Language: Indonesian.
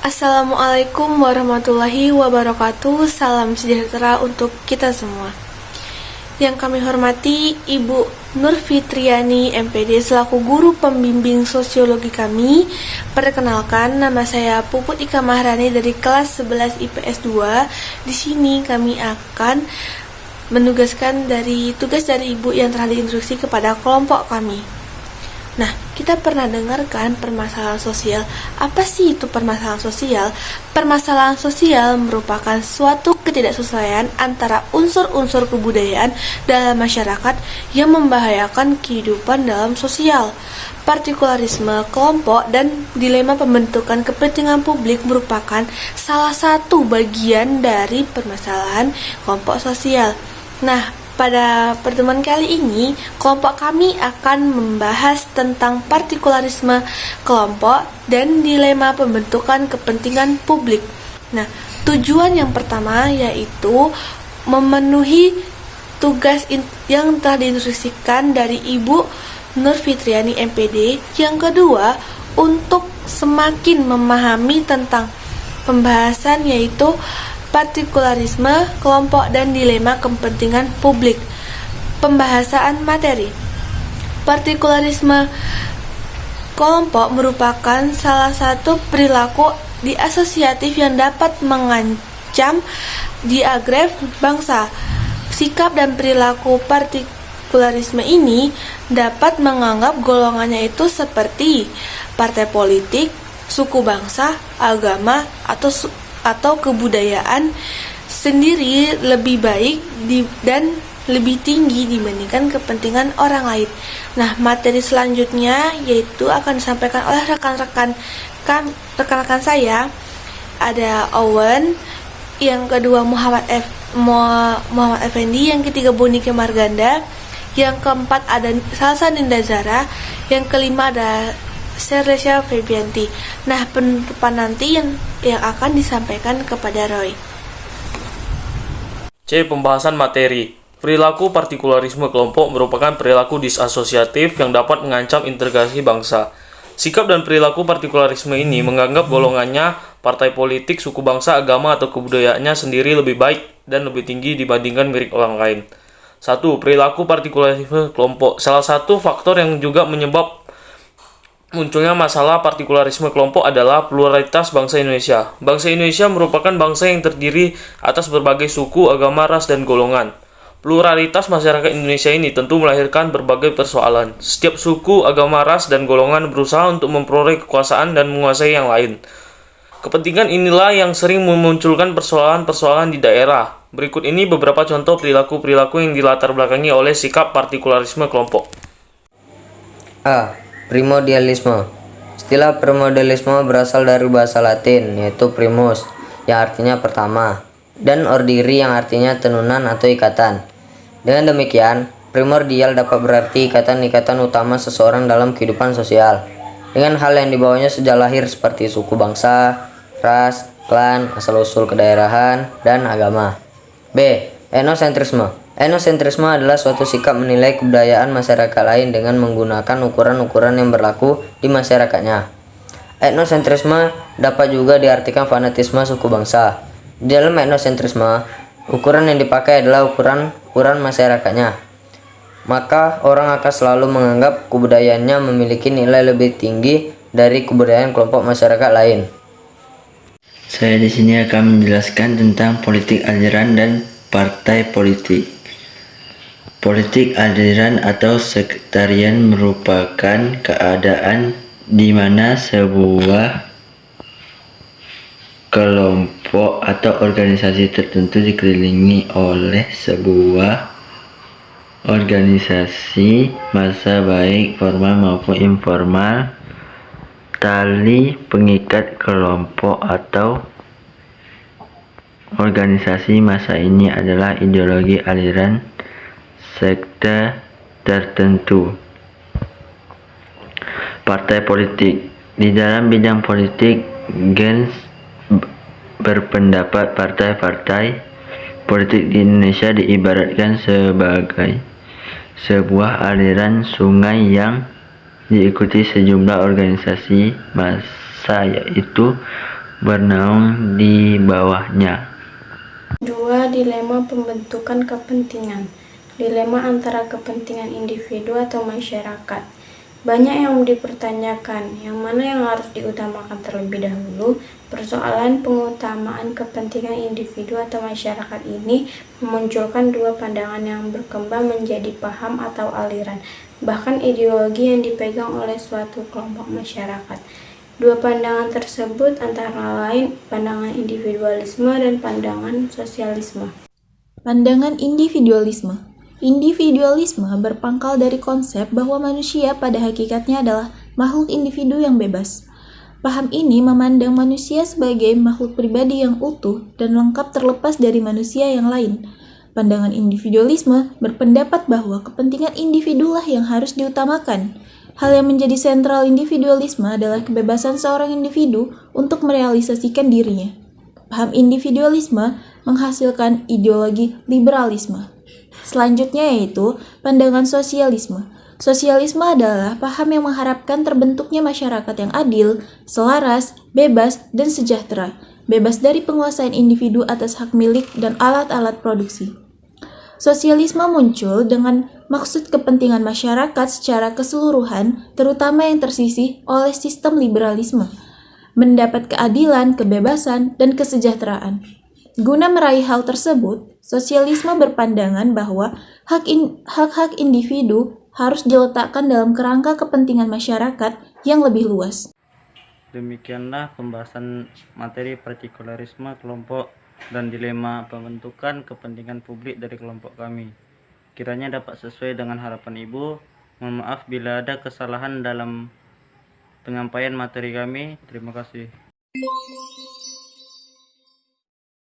Assalamualaikum warahmatullahi wabarakatuh. Salam sejahtera untuk kita semua. Yang kami hormati Ibu Nur Fitriani MPD selaku guru pembimbing sosiologi kami. Perkenalkan, nama saya Puput Ika Maharani dari kelas 11 IPS 2. Di sini kami akan menugaskan dari tugas dari Ibu yang telah diinstruksi kepada kelompok kami. Nah, kita pernah dengarkan permasalahan sosial. Apa sih itu permasalahan sosial? Permasalahan sosial merupakan suatu ketidaksesuaian antara unsur-unsur kebudayaan dalam masyarakat yang membahayakan kehidupan dalam sosial. Partikularisme kelompok dan dilema pembentukan kepentingan publik merupakan salah satu bagian dari permasalahan kelompok sosial. Nah, pada pertemuan kali ini, kelompok kami akan membahas tentang partikularisme kelompok dan dilema pembentukan kepentingan publik. Nah, tujuan yang pertama yaitu memenuhi tugas yang telah diinstruksikan dari Ibu Nur Fitriani MPD. Yang kedua, untuk semakin memahami tentang pembahasan yaitu partikularisme kelompok dan dilema kepentingan publik. Pembahasan materi. Partikularisme kelompok merupakan salah satu perilaku disosiatif yang dapat mengancam diagref bangsa. Sikap dan perilaku partikularisme ini dapat menganggap golongannya itu seperti partai politik, suku bangsa, agama, atau kebudayaan sendiri lebih baik dan lebih tinggi dibandingkan kepentingan orang lain. Nah, materi selanjutnya yaitu akan disampaikan oleh rekan-rekan saya. Ada Owen, yang kedua Muhammad Effendi, yang ketiga Bonike Marganda, yang keempat ada Salsa Ninda Zara, yang kelima ada Serlesia Febianti. Nah, penutupan nanti yang akan disampaikan kepada Roy. C. Pembahasan materi. Perilaku partikularisme kelompok merupakan perilaku disasosiatif yang dapat mengancam integrasi bangsa. Sikap dan perilaku partikularisme ini menganggap golongannya, partai politik, suku bangsa, agama, atau kebudayaannya sendiri lebih baik dan lebih tinggi dibandingkan milik orang lain. 1. Perilaku partikularisme kelompok. Salah satu faktor yang juga menyebab munculnya masalah partikularisme kelompok adalah pluralitas bangsa Indonesia. Bangsa Indonesia merupakan bangsa yang terdiri atas berbagai suku, agama, ras, dan golongan. Pluralitas masyarakat Indonesia ini tentu melahirkan berbagai persoalan. Setiap suku, agama, ras, dan golongan berusaha untuk memperoleh kekuasaan dan menguasai yang lain. Kepentingan inilah yang sering memunculkan persoalan-persoalan di daerah. Berikut ini beberapa contoh perilaku-perilaku yang dilatar belakangi oleh sikap partikularisme kelompok. A. Primordialisme. Istilah primordialisme berasal dari bahasa Latin, yaitu primus, yang artinya pertama, dan ordiri yang artinya tenunan atau ikatan. Dengan demikian, primordial dapat berarti ikatan-ikatan utama seseorang dalam kehidupan sosial, dengan hal yang dibawanya sejak lahir seperti suku bangsa, ras, klan, asal-usul kedaerahan, dan agama. B. Etnosentrisme. Etnosentrisme adalah suatu sikap menilai kebudayaan masyarakat lain dengan menggunakan ukuran-ukuran yang berlaku di masyarakatnya. Etnosentrisme dapat juga diartikan fanatisme suku bangsa. Di dalam etnosentrisme, ukuran yang dipakai adalah ukuran masyarakatnya. Maka orang akan selalu menganggap kebudayaannya memiliki nilai lebih tinggi dari kebudayaan kelompok masyarakat lain. Saya di sini akan menjelaskan tentang politik aliran dan partai politik. Politik aliran atau sektarian merupakan keadaan di mana sebuah kelompok atau organisasi tertentu dikelilingi oleh sebuah organisasi massa baik formal maupun informal. Tali pengikat kelompok atau organisasi massa ini adalah ideologi aliran sekte tertentu. Partai politik. Di dalam bidang politik, gens berpendapat partai-partai politik di Indonesia diibaratkan sebagai sebuah aliran sungai yang diikuti sejumlah organisasi massa yaitu bernaung di bawahnya. 2. Dilema pembentukan kepentingan. Dilema antara kepentingan individu atau masyarakat. Banyak yang dipertanyakan, yang mana yang harus diutamakan terlebih dahulu. Persoalan pengutamaan kepentingan individu atau masyarakat ini memunculkan dua pandangan yang berkembang menjadi paham atau aliran, bahkan ideologi yang dipegang oleh suatu kelompok masyarakat. Dua pandangan tersebut antara lain pandangan individualisme dan pandangan sosialisme. Pandangan individualisme. Individualisme berpangkal dari konsep bahwa manusia pada hakikatnya adalah makhluk individu yang bebas. Paham ini memandang manusia sebagai makhluk pribadi yang utuh dan lengkap terlepas dari manusia yang lain. Pandangan individualisme berpendapat bahwa kepentingan individulah yang harus diutamakan. Hal yang menjadi sentral individualisme adalah kebebasan seorang individu untuk merealisasikan dirinya. Paham individualisme menghasilkan ideologi liberalisme. Selanjutnya yaitu pandangan sosialisme. Sosialisme adalah paham yang mengharapkan terbentuknya masyarakat yang adil, selaras, bebas, dan sejahtera, bebas dari penguasaan individu atas hak milik dan alat-alat produksi. Sosialisme muncul dengan maksud kepentingan masyarakat secara keseluruhan, terutama yang tersisih oleh sistem liberalisme, mendapat keadilan, kebebasan, dan kesejahteraan. Guna meraih hal tersebut, sosialisme berpandangan bahwa hak-hak individu harus diletakkan dalam kerangka kepentingan masyarakat yang lebih luas. Demikianlah pembahasan materi partikularisme kelompok dan dilema pembentukan kepentingan publik dari kelompok kami. Kiranya dapat sesuai dengan harapan Ibu. Mohon maaf bila ada kesalahan dalam penyampaian materi kami. Terima kasih.